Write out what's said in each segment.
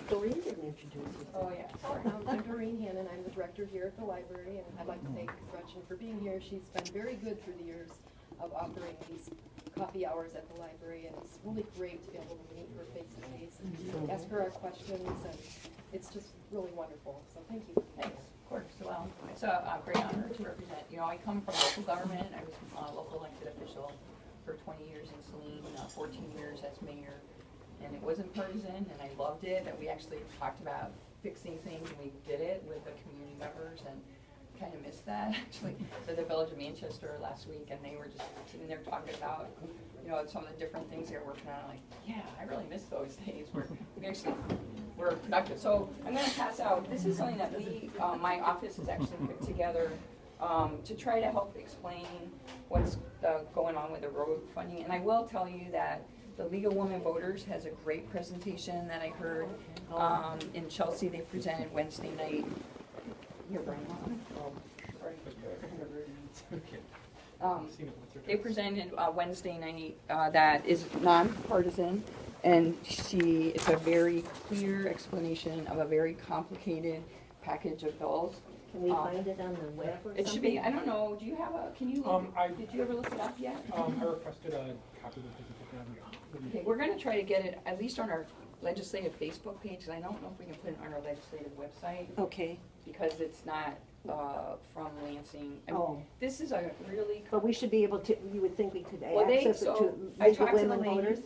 Doreen didn't introduce herself. Oh, yeah, sorry. I'm Doreen Hannon. I'm the director here at the library, and I'd like to thank Gretchen for being here. She's been very good through the years of offering these coffee hours at the library, and it's really great to be able to meet her face to face and ask her our questions, and it's just really wonderful. So thank you. Thanks, of course. Well, it's a great honor to represent. You know, I come from local government. I was a local elected official for 20 years in Saline, 14 years as mayor. And it wasn't partisan, and I loved it. And we actually talked about fixing things, and we did it with the community members, and kind of missed that actually. So the Village of Manchester last week, and they were just sitting there talking about, you know, some of the different things they were working on. I'm like, yeah, I really miss those days where we actually were productive. So I'm going to pass out. This is something that we, my office has actually put together to try to help explain what's going on with the road funding. And I will tell you that the League of Women Voters has a great presentation that I heard in Chelsea. They presented Wednesday night. Here, Brian. They presented Wednesday night that is nonpartisan, and it's a very clear explanation of a very complicated package of bills. Can we find it on the web or something? It should be, I don't know, do you have a, can you look, did you ever look it up yet? I requested a copy of the Okay, we're going to try to get it at least on our legislative Facebook page, and I don't know if we can put it on our legislative website. Okay. Because it's not from Lansing. I mean, this is a really. But we should be able to, you would think we could Well, access it to I League of talked to the Women lady. Voters?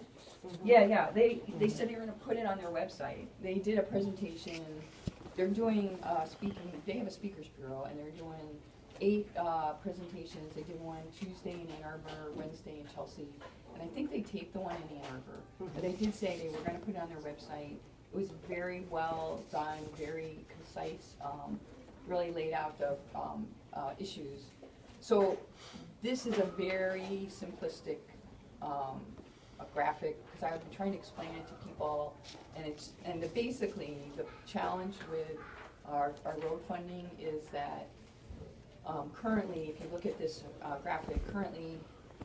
Yeah, they said they were going to put it on their website. They did a presentation. They're doing speaking. They have a speakers bureau, and they're doing 8 presentations. They did one Tuesday in Ann Arbor, Wednesday in Chelsea, and I think they taped the one in Ann Arbor. But they did say they were going to put it on their website. It was very well done, very concise, really laid out the issues. So this is a very simplistic a graphic, because I've been trying to explain it to people, and basically the challenge with our road funding is that currently, if you look at this graphic, currently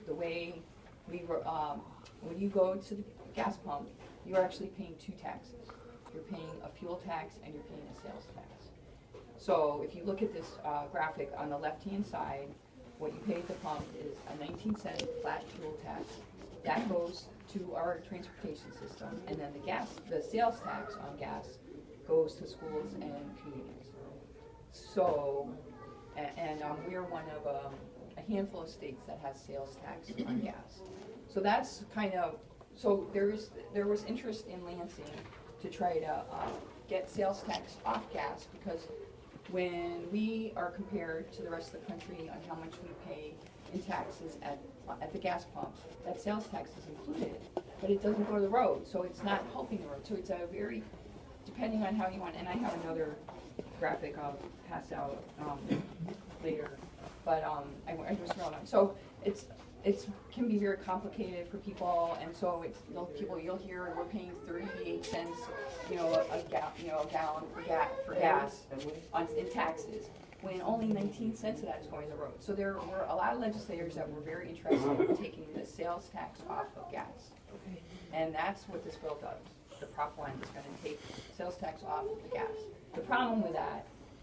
the way when you go to the gas pump, you're actually paying 2 taxes. You're paying a fuel tax and you're paying a sales tax. So if you look at this graphic on the left-hand side, what you pay at the pump is a 19-cent flat fuel tax. That goes to our transportation system, and then the sales tax on gas goes to schools and communities. So, and we're one of a handful of states that has sales tax on gas. So that's kind of, so there was interest in Lansing to try to get sales tax off gas, because when we are compared to the rest of the country on how much we pay in taxes at the gas pump, that sales tax is included, but it doesn't go to the road, so it's not helping the road. So it's a very, depending on how you want, and I have another graphic I'll pass out later, but I just wrote on. So it can be very complicated for people, and so it's you'll hear we're paying 38 cents, a gallon for gas in taxes, when only 19 cents of that is going to the road. So there were a lot of legislators that were very interested in taking the sales tax off of gas, and that's what this bill does. The Prop 1 is going to take sales tax off of the gas. The problem with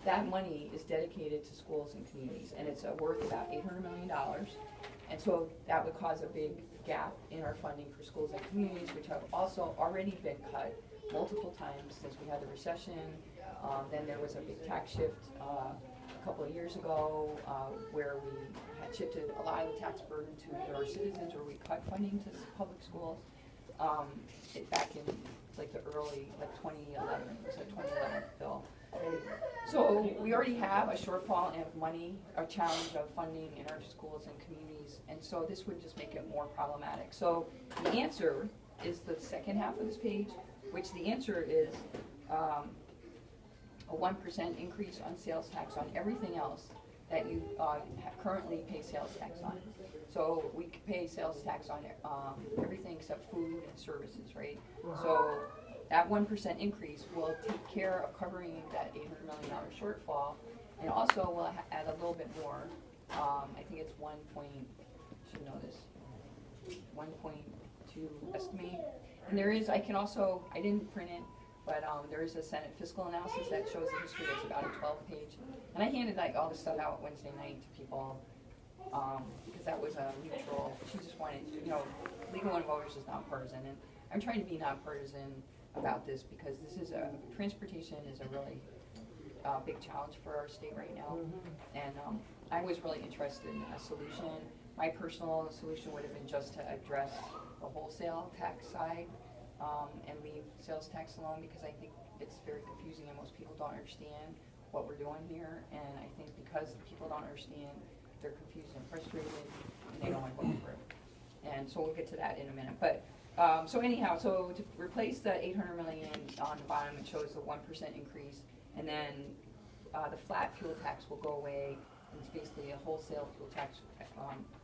that money is dedicated to schools and communities, and it's worth about $800 million. And so that would cause a big gap in our funding for schools and communities, which have also already been cut multiple times since we had the recession. Then there was a big tax shift a couple of years ago where we had shifted a lot of the tax burden to our citizens, where we cut funding to public schools. Back in the early 2011, it was a 2011 bill. So we already have a shortfall of money, a challenge of funding in our schools and communities, and so this would just make it more problematic. So the answer is the second half of this page, which the answer is a 1% increase on sales tax on everything else that you currently pay sales tax on. So we pay sales tax on everything except food and services, right? So that 1% increase will take care of covering that $800 million shortfall, and also will add a little bit more. I think it's 1.2 estimate. And there is, I didn't print it, but there is a Senate fiscal analysis that shows the history. It's about a 12-page, and I handed like all this stuff out Wednesday night to people because that was a neutral. She just wanted, legal and voters is nonpartisan, and I'm trying to be nonpartisan about this because transportation is a really big challenge for our state right now, and I was really interested in a solution. My personal solution would have been just to address the wholesale tax side and leave sales tax alone because I think it's very confusing and most people don't understand what we're doing here. And I think because people don't understand, they're confused and frustrated and they don't want to vote for it. And so we'll get to that in a minute. But so anyhow, so to replace the $800 million on the bottom, it shows the 1% increase, and then the flat fuel tax will go away. It's basically a wholesale fuel tax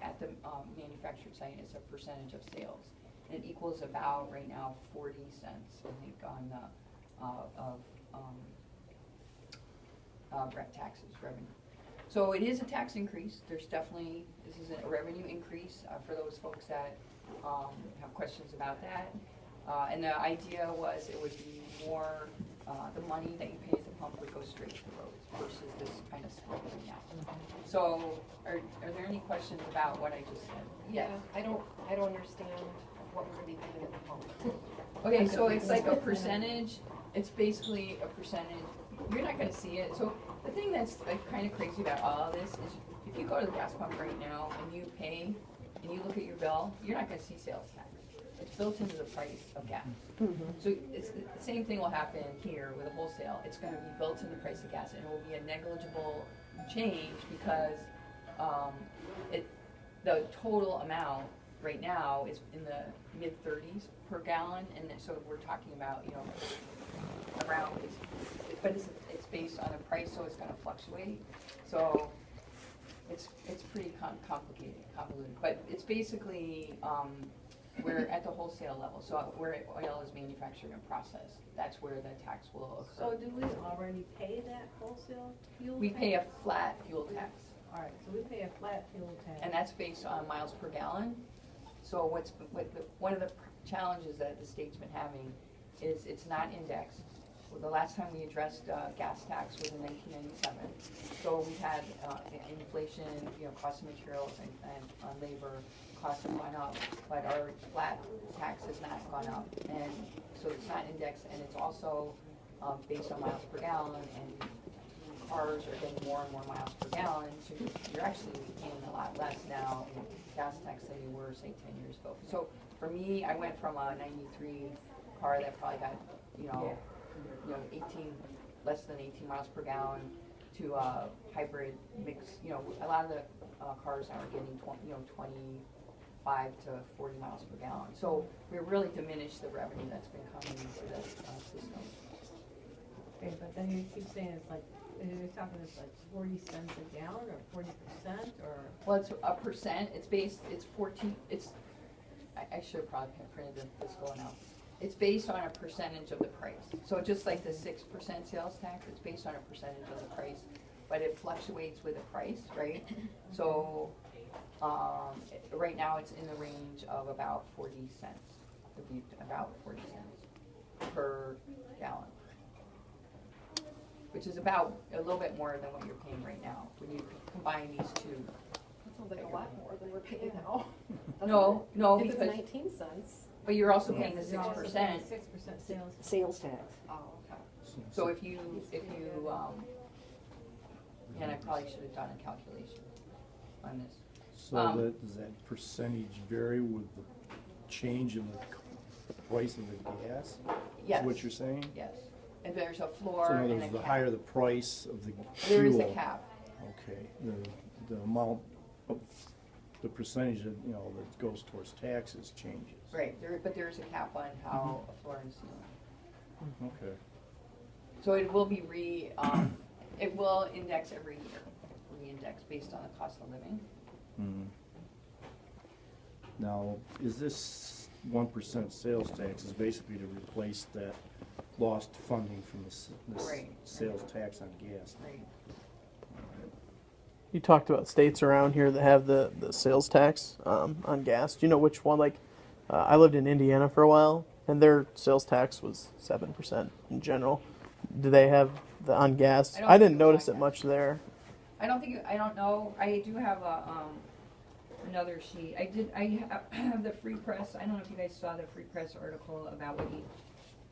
at the manufactured site. It's a percentage of sales. And it equals about, right now, 40 cents, I think, on the taxes, revenue. So it is a tax increase. There's definitely, this is a revenue increase for those folks that have questions about that. And the idea was it would be more, the money that you pay at the pump would go straight to the roads versus this kind of split right now. So are there any questions about what I just said? Yeah, I don't understand what we're gonna be paying at the pump. Okay, so it's like a percentage. It's basically a percentage. You're not gonna see it. So the thing that's like kind of crazy about all of this is if you go to the gas pump right now and you pay and you look at your bill, you're not gonna see sales tax. It's built into the price of gas. So it's the same thing will happen here with a wholesale. It's going to be built in the price of gas, and it will be a negligible change because the total amount right now is in the mid-30s per gallon, and so we're talking about around. But it's based on a price, so it's going to fluctuate. So it's pretty convoluted. But it's basically. We're at the wholesale level, so where oil is manufactured and processed, that's where the tax will occur. So do we already pay that wholesale fuel We tax? pay a flat fuel tax, All right, so we pay a flat fuel tax. and that's based on miles per gallon. So one of the challenges that the state's been having is it's not indexed. Well, the last time we addressed gas tax was in 1997. So we had inflation, cost of materials and labor. Costs have gone up, but our flat tax has not gone up, and so it's not indexed, and it's also based on miles per gallon, and cars are getting more and more miles per gallon, so you're actually paying a lot less now in gas tax than you were, say, 10 years ago. So for me, I went from a 93 car that probably got, less than 18 miles per gallon to a hybrid mix. A lot of the cars now are getting 25 to 40 miles per gallon. So we really diminished the revenue that's been coming into the system. Okay, but then you keep saying it's like, you're talking it's like 40 cents a gallon or 40% or? Well, it's a percent. It's based, it's 14, I should have probably printed the fiscal analysis. It's based on a percentage of the price. So just like the 6% sales tax, it's based on a percentage of the price, but it fluctuates with the price, right? So right now it's in the range of about 40 cents, about 40 cents per gallon, which is about a little bit more than what you're paying right now when you combine these two. That sounds like a lot more than we're paying now. No, If it's because 19 cents. but you're also paying the You're also paying 6%. 6% sales. Sales tax. Oh, okay. So if you, and I probably should have done a calculation on this. So does that percentage vary with the change in the price of the gas? Yes. Is what you're saying? Yes, and there's a So floor in other and a words, the cap. higher the price of the There fuel. is a cap. Okay, the amount of, the percentage that, that goes towards taxes changes. Right, but there is a cap on how a floor and ceiling. Okay. So it will be it will index every year, re-index based on the cost of living. Now, is this 1% sales tax is basically to replace that lost funding from this Right. sales tax on gas? Right. You talked about states around here that have the sales tax on gas. Do you know which one? Like, I lived in Indiana for a while, And their sales tax was 7% in general. Do they have the on gas? I don't I think didn't it was notice on it gas. much there. I don't know, I do have a, another sheet, I have the Free Press, I don't know if you guys saw the Free Press article about what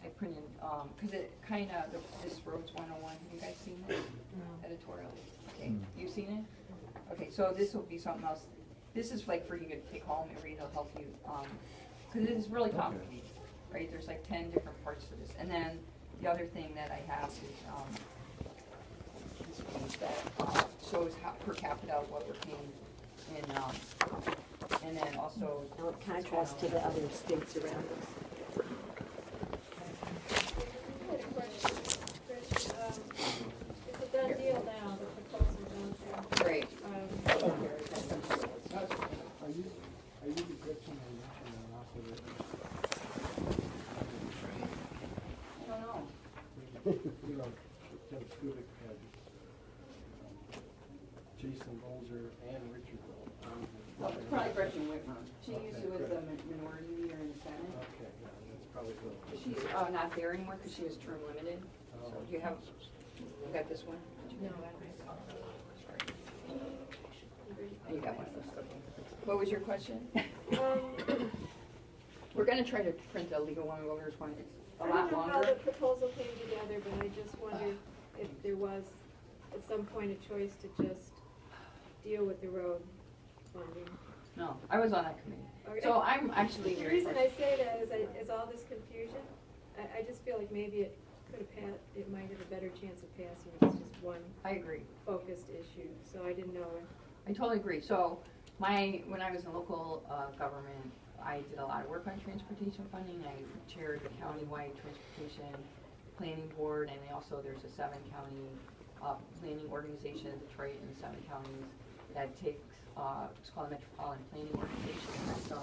I printed, cause it kinda, this Roads 101, have you guys seen it? Editorial, okay, you've seen it? Okay, so this will be something else, this is like for you to take home and read, it'll help you, cause it is really complicated, right, there's like 10 different parts to this, and then the other thing that I have is, this page that shows how per capita what we're paying in, and then also. Now it contrasts to the other states around us. I had a question, Gretchen, it's a done deal now, the proposal's on there. Great. Are you the Gretchen or Gretchen and also the? I don't know. You know, Tim Skubic had Jason Bolzer and Richard. Well, it's probably Gretchen Whitmer. She usually was the minority leader in the Senate. Okay, yeah, that's probably good. She's not there anymore because she was term limited. So do you have, you got this one? No, I don't. Sorry. Oh, you got one of those, okay. What was your question? We're gonna try to print a legal one voters one. It's a lot I don't know how the longer. proposal came together, but I just wondered if there was at some point a choice to just deal with the road funding. No, I was on that committee. Okay. So I'm actually The very. reason I say that is all this confusion, I just feel like maybe it could have it might have a better chance of passing if it's just one I agree. focused issue, so I didn't know if. I totally agree. So when I was in local government, I did a lot of work on transportation funding. I chaired the countywide transportation planning board, and there's a 7-county planning organization in Detroit and 7 counties that takes, it's called a Metropolitan Planning Organization, and so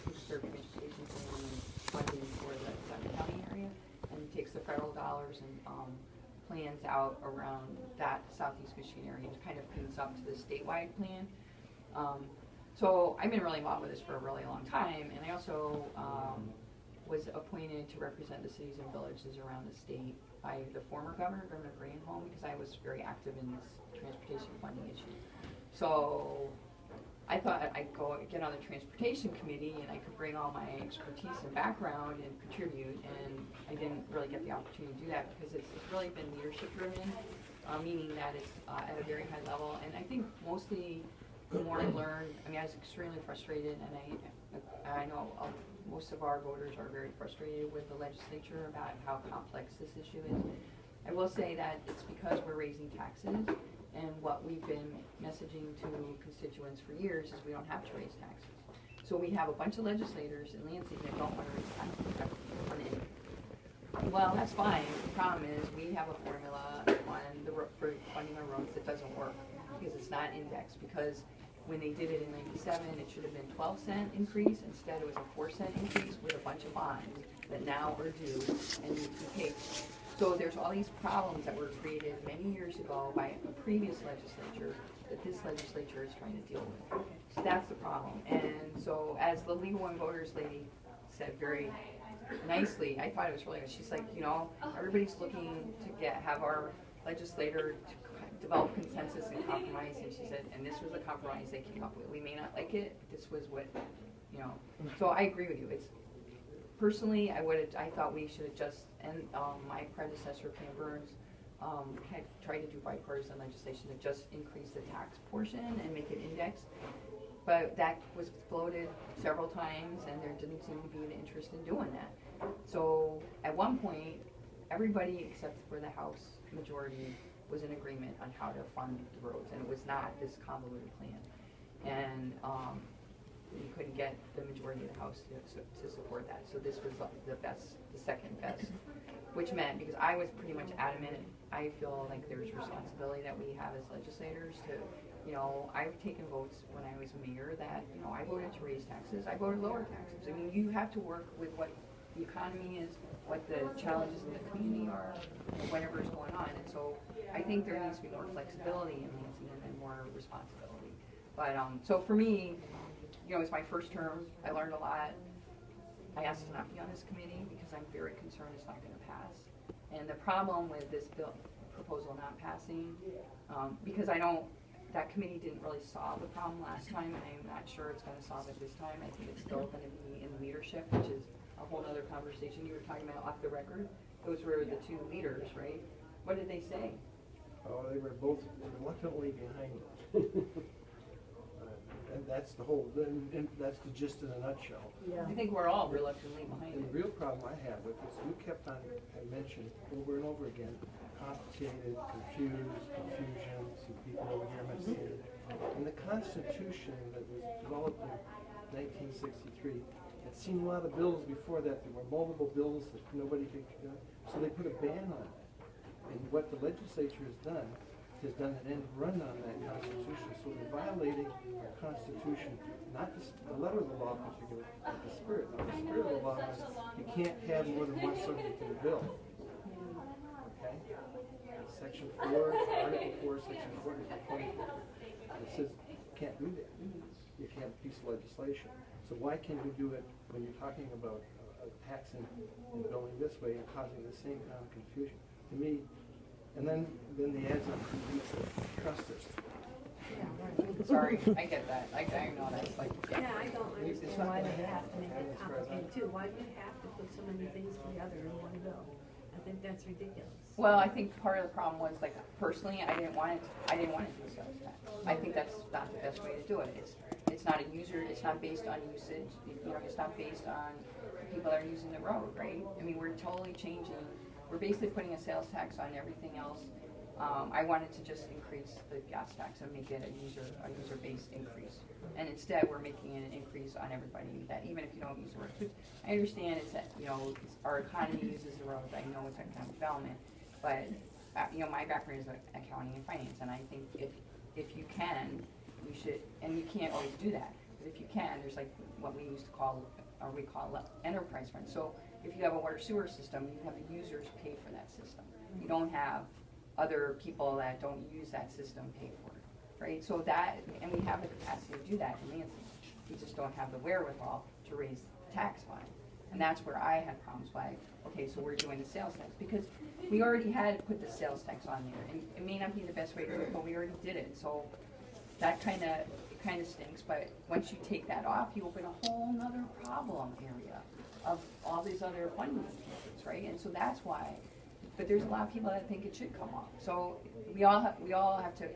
takes their transportation planning and funding for the 7-county area, and takes the federal dollars and plans out around that southeast Michigan area and kind of cleans up to the statewide plan. So I've been really involved with this for a really long time, and I also was appointed to represent the cities and villages around the state by the former Governor Granholm, because I was very active in this transportation funding issue. So I thought I'd go get on the transportation committee and I could bring all my expertise and background and contribute, and I didn't really get the opportunity to do that because it's really been leadership driven, meaning that it's at a very high level, and I think mostly the more I learned, I mean, I was extremely frustrated, and I know most of our voters are very frustrated with the legislature about how complex this issue is. I will say that it's because we're raising taxes, and what we've been messaging to constituents for years is we don't have to raise taxes. So we have a bunch of legislators in Lansing that don't want to raise taxes on any. Well, that's fine. The problem is we have a formula for funding our roads that doesn't work because it's not indexed, because when they did it in '97, it should have been 12-cent increase. Instead, it was a 4-cent increase with a bunch of bonds that now are due and need to be paid. So there's all these problems that were created many years ago by a previous legislature that this legislature is trying to deal with. So that's the problem. And so as the Legal One Voters lady said very nicely, I thought it was really good. She's like, you know, everybody's looking to have our legislator to develop consensus and compromise, and she said, and this was the compromise they came up with. We may not like it, this was what, you know. So I agree with you. It's personally, I thought we should have just, and my predecessor Pam Burns had tried to do bipartisan legislation to just increase the tax portion and make it indexed, but that was floated several times, and there didn't seem to be an interest in doing that. So at one point, everybody except for the House majority was in agreement on how to fund the roads, and it was not this convoluted plan. And you couldn't get the majority of the House to support that. So this was the second best, which meant, because I was pretty much adamant, I feel like there's responsibility that we have as legislators to, you know, I've taken votes when I was mayor that, you know, I voted to raise taxes, I voted lower taxes. I mean, you have to work with what the economy is, what the challenges in the community are, whatever is going on. And so I think there needs to be more flexibility in Lansing and more responsibility. But so for me, you know, it's my first term. I learned a lot. I asked to not be on this committee because I'm very concerned it's not gonna pass. And the problem with this bill, proposal not passing, because I don't, that committee didn't really solve the problem last time, and I'm not sure it's gonna solve it this time. I think it's still gonna be in leadership, which is a whole other conversation you were talking about off the record. Those were the two leaders, right? What did they say? Oh, they were both reluctantly behind it. And that's the whole, and that's the gist in a nutshell. I think we're all reluctantly behind And the it. real problem I have with this, you kept on, I mentioned over and over again, complicated, confused, confusion, some people over here missing. And the Constitution that was developed in 1963 had seen a lot of bills before that. There were multiple bills that nobody could, so they put a ban on it. And what the legislature has done an end run on that Constitution. So they're violating our Constitution, not the letter of the law particularly, but the spirit. Now, the spirit of the law is you can't have more than one subject in a bill. Okay? Section 4, Article 4, Section 4, it says you can't do that. You can't piece of legislation. So why can't we do it when you're talking about taxing and billing this way and causing the same kind of confusion? To me, and then the ads on TV trust it. Sorry, I get that. I know that's like, Yeah, I don't It's understand not why gonna they have happen. to make it As far as complicated too. Why do you have to put so many things together in one bill? I think that's ridiculous. well, I think part of the problem was, like, personally, I didn't want it to do a sales tax. I think that's not the best way to do it. It's not a user, it's not based on usage, you know, it's not based on people that are using the road, right? I mean, we're totally changing, we're basically putting a sales tax on everything else. I wanted to just increase the gas tax and make it a user-based increase. And instead, we're making it an increase on everybody that, even if you don't use the roads. Which I understand it's that, you know, our economy uses the roads, I know it's economic development, but, you know, my background is accounting and finance, and I think if you can, you should, and you can't always do that, but if you can, there's like what we used to call, or we call enterprise fund. So if you have a water sewer system, you have the users pay for that system. You don't have other people that don't use that system pay for it, right? So that, and we have the capacity to do that in Lansing. We just don't have the wherewithal to raise the tax on it. And that's where I had problems by, okay, so we're doing the sales tax, because we already had put the sales tax on there, and it may not be the best way to do it, but we already did it. So that kind of stinks, but once you take that off, you open a whole nother problem area of all these other funding methods, right? And so that's why, but there's a lot of people that think it should come off. So we all have to,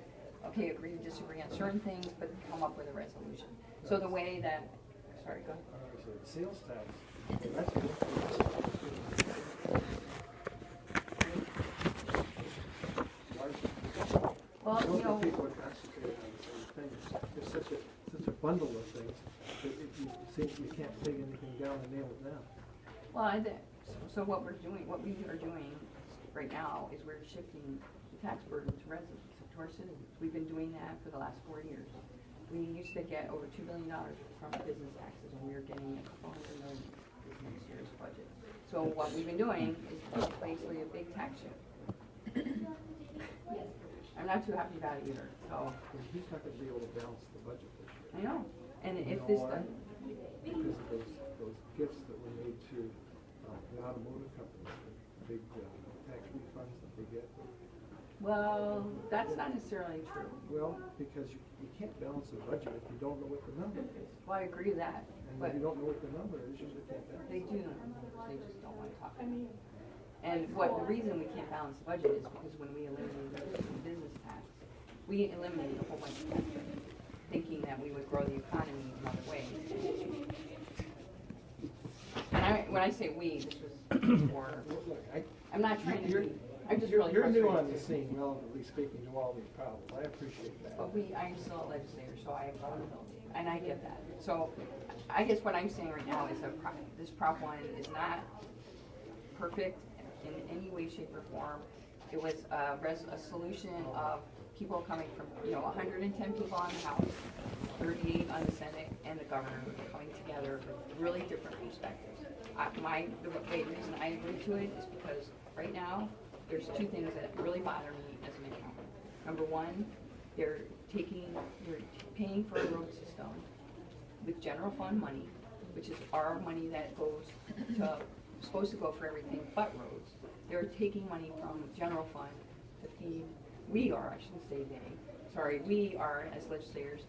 okay, agree to disagree on certain things, but come up with a resolution. So the way that, sorry, go ahead. So the sales tax, that's an Well, Most you of know, the people are concentrated on the same thing. There's such a bundle of things that you seem you can't take anything down and nail it down. well, so what we are doing right now is we're shifting the tax burden to residents, to our citizens. We've been doing that for the last 4 years. We used to get over $2 billion from business taxes, and we are getting a couple $100 million this next year's budget. So what we've been doing is basically a big tax shift. I'm not too happy about it either, so, He's not gonna be able to balance the budget this year. I know. And You if know this why? doesn't, Because of those gifts that were made to the automotive companies, the big tax refunds that they get. well, that's not necessarily true. Well, because you can't balance a budget if you don't know what the number is. Well, I agree with that, And but if you don't know what the number is, you just can't balance they it. do, they just don't want to talk about it. And the reason we can't balance the budget is because when we eliminated the business tax, we eliminated a whole bunch of tax revenue, thinking that we would grow the economy in other ways. And when I say we, this was before, Look, I'm not trying to You're- be, I'm just You're really new frustrated. on the scene, relatively speaking, to all these problems. I appreciate that. But I'm still a legislator, so I have accountability, and I get that. So I guess what I'm saying right now is that this Prop 1 is not perfect in any way, shape, or form. It was a solution of people coming from, 110 people on the House, 38 on the Senate, and the governor coming together with really different perspectives. The reason I agree to it is because right now, there's two things that really bother me as an accountant. Number one, they're paying for a road system with general fund money which is our money that goes to, supposed to go for everything but roads. They're taking money from general fund to feed, we are, I shouldn't say they, sorry, we are as legislators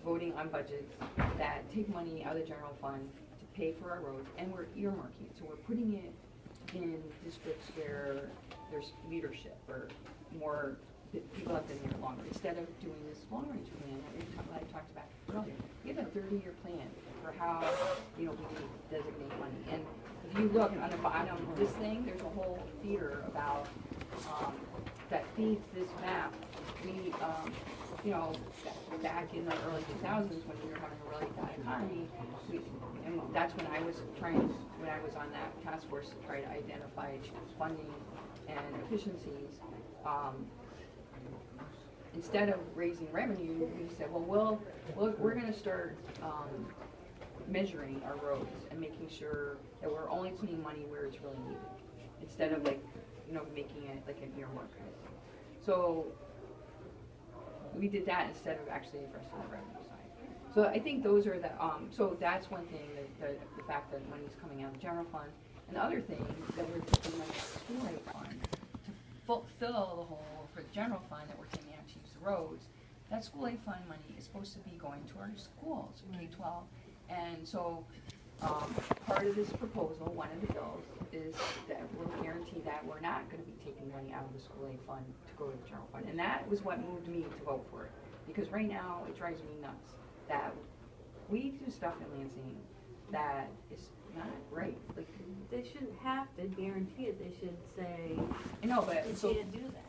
voting on budgets that take money out of the general fund to pay for our roads, and we're earmarking it, so we're putting it in districts where there's leadership or more people have been there longer, instead of doing this long range plan that I talked about earlier. We have a 30-year plan for how, we designate money. And if you look on the bottom of this thing, there's a whole theater about, that feeds this map. We, back in the early 2000s when we were having a really bad economy, and that's when I was on that task force to try to identify funding and efficiencies. Instead of raising revenue, we said, well, we're going to start measuring our roads and making sure that we're only putting money where it's really needed, instead of making it like an earmark kind of thing. So we did that instead of actually addressing the revenue side. So I think those are the, so that's one thing, the fact that money's coming out of the general fund. And the other thing that we're taking money out of the school aid fund to fill the hole for the general fund that we're taking out to use the roads. That school aid fund money is supposed to be going to our schools, K-12. And so part of this proposal, one of the bills, is that we'll guarantee that we're not going to be taking money out of the school aid fund to go to the general fund. And that was what moved me to vote for it. Because right now, it drives me nuts that we do stuff in Lansing that is not right. Like, They shouldn't have to guarantee it, they should say, I know, but you so can't do that.